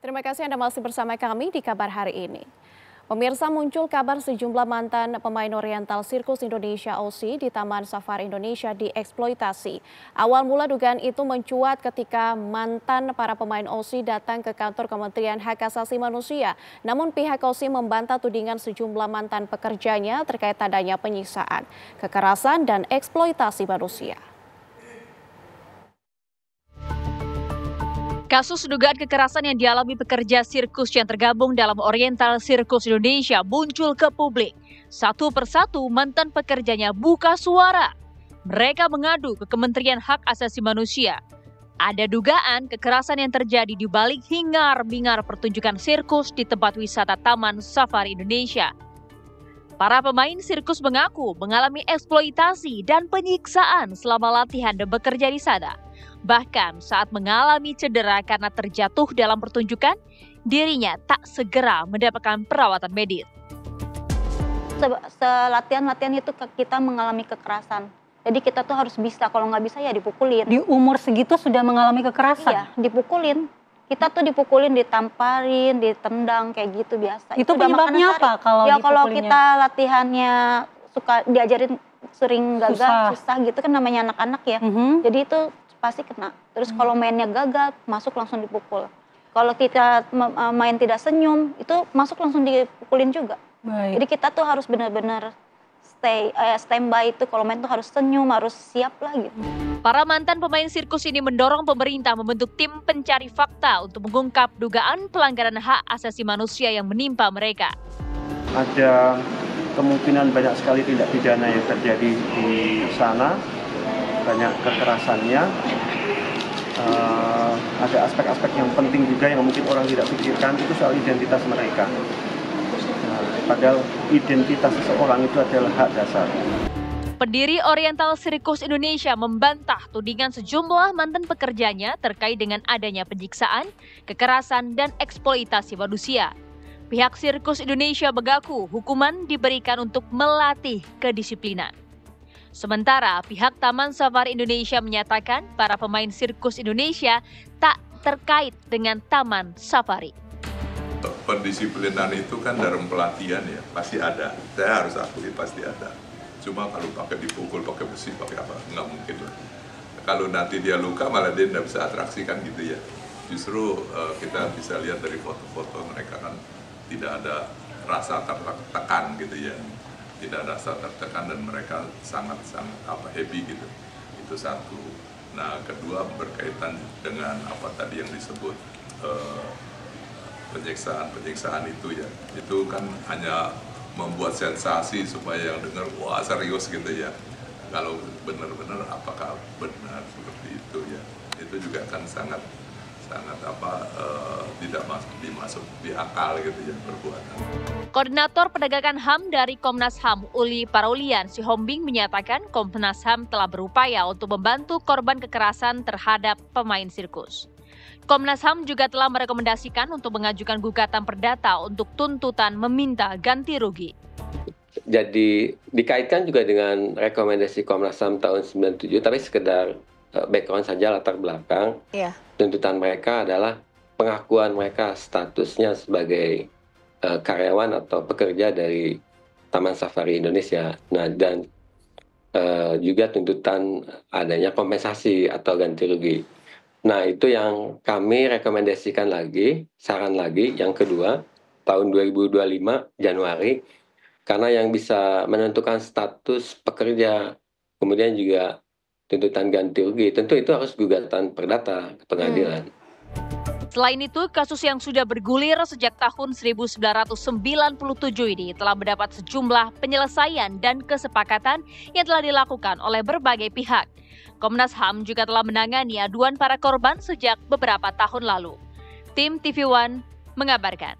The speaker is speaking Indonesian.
Terima kasih Anda masih bersama kami di kabar hari ini. Pemirsa, muncul kabar sejumlah mantan pemain Oriental Sirkus Indonesia (OSI) di Taman Safari Indonesia dieksploitasi. Awal mula dugaan itu mencuat ketika mantan para pemain OSI datang ke kantor Kementerian Hak Asasi Manusia. Namun pihak OSI membantah tudingan sejumlah mantan pekerjanya terkait adanya penyiksaan, kekerasan, dan eksploitasi manusia. Kasus dugaan kekerasan yang dialami pekerja sirkus yang tergabung dalam Oriental Sirkus Indonesia muncul ke publik. Satu persatu mantan pekerjanya buka suara. Mereka mengadu ke Kementerian Hak Asasi Manusia. Ada dugaan kekerasan yang terjadi di balik hingar-bingar pertunjukan sirkus di tempat wisata Taman Safari Indonesia. Para pemain sirkus mengaku mengalami eksploitasi dan penyiksaan selama latihan dan bekerja di sana. Bahkan saat mengalami cedera karena terjatuh dalam pertunjukan, dirinya tak segera mendapatkan perawatan medis. Latihan itu kita mengalami kekerasan. Jadi kita tuh harus bisa, kalau nggak bisa ya dipukulin. Di umur segitu sudah mengalami kekerasan? Iya, dipukulin. Kita tuh dipukulin, ditamparin, ditendang kayak gitu biasa. Itu penyebabnya apa kalau ya kalau dipukulinnya? kita latihannya suka diajarin sering gagal, susah gitu kan, namanya anak-anak ya. Jadi itu pasti kena. Terus kalau mainnya gagal, masuk langsung dipukul. Kalau kita main tidak senyum, itu masuk langsung dipukulin juga. Baik. Jadi kita tuh harus benar-benar standby itu, kalau main tuh harus senyum, harus siap lah gitu. Para mantan pemain sirkus ini mendorong pemerintah membentuk tim pencari fakta untuk mengungkap dugaan pelanggaran hak asasi manusia yang menimpa mereka. Ada kemungkinan banyak sekali tindak pidana yang terjadi di sana, banyak kekerasannya, ada aspek-aspek yang penting juga yang mungkin orang tidak pikirkan, itu soal identitas mereka. Padahal identitas seseorang itu adalah hak dasar. Pendiri Oriental Sirkus Indonesia membantah tudingan sejumlah mantan pekerjanya terkait dengan adanya penyiksaan, kekerasan, dan eksploitasi manusia. Pihak Sirkus Indonesia mengaku hukuman diberikan untuk melatih kedisiplinan. Sementara pihak Taman Safari Indonesia menyatakan para pemain sirkus Indonesia tak terkait dengan Taman Safari. Pendisiplinan itu kan dalam pelatihan ya, pasti ada. Saya harus akui pasti ada. Cuma kalau pakai dipukul, pakai besi, pakai apa, nggak mungkin lah. Kalau nanti dia luka malah dia nggak bisa atraksi kan gitu ya. Justru kita bisa lihat dari foto-foto mereka kan tidak ada rasa tertekan gitu ya. Tidak ada rasa tertekan dan mereka sangat-sangat happy gitu. Itu satu. Nah, kedua berkaitan dengan apa tadi yang disebut penyiksaan itu ya. Itu kan hanya membuat sensasi supaya yang dengar wah serius gitu ya. Kalau benar-benar apakah benar seperti itu ya. Itu juga kan sangat tidak dimasuk di akal gitu ya perbuatan. Koordinator Penegakan HAM dari Komnas HAM Uli Paraulian Sihombing menyatakan Komnas HAM telah berupaya untuk membantu korban kekerasan terhadap pemain sirkus. Komnas HAM juga telah merekomendasikan untuk mengajukan gugatan perdata untuk tuntutan meminta ganti rugi. Jadi dikaitkan juga dengan rekomendasi Komnas HAM tahun 97, tapi sekedar background saja, latar belakang. Tuntutan mereka adalah pengakuan mereka statusnya sebagai karyawan atau pekerja dari Taman Safari Indonesia. Nah, dan juga tuntutan adanya kompensasi atau ganti rugi. Nah, itu yang kami rekomendasikan lagi, saran lagi, yang kedua, tahun 2025 Januari, karena yang bisa menentukan status pekerja, kemudian juga tuntutan ganti rugi, tentu itu harus gugatan perdata ke pengadilan. Selain itu, kasus yang sudah bergulir sejak tahun 1997 ini telah mendapat sejumlah penyelesaian dan kesepakatan yang telah dilakukan oleh berbagai pihak. Komnas HAM juga telah menangani aduan para korban sejak beberapa tahun lalu. Tim TV One mengabarkan.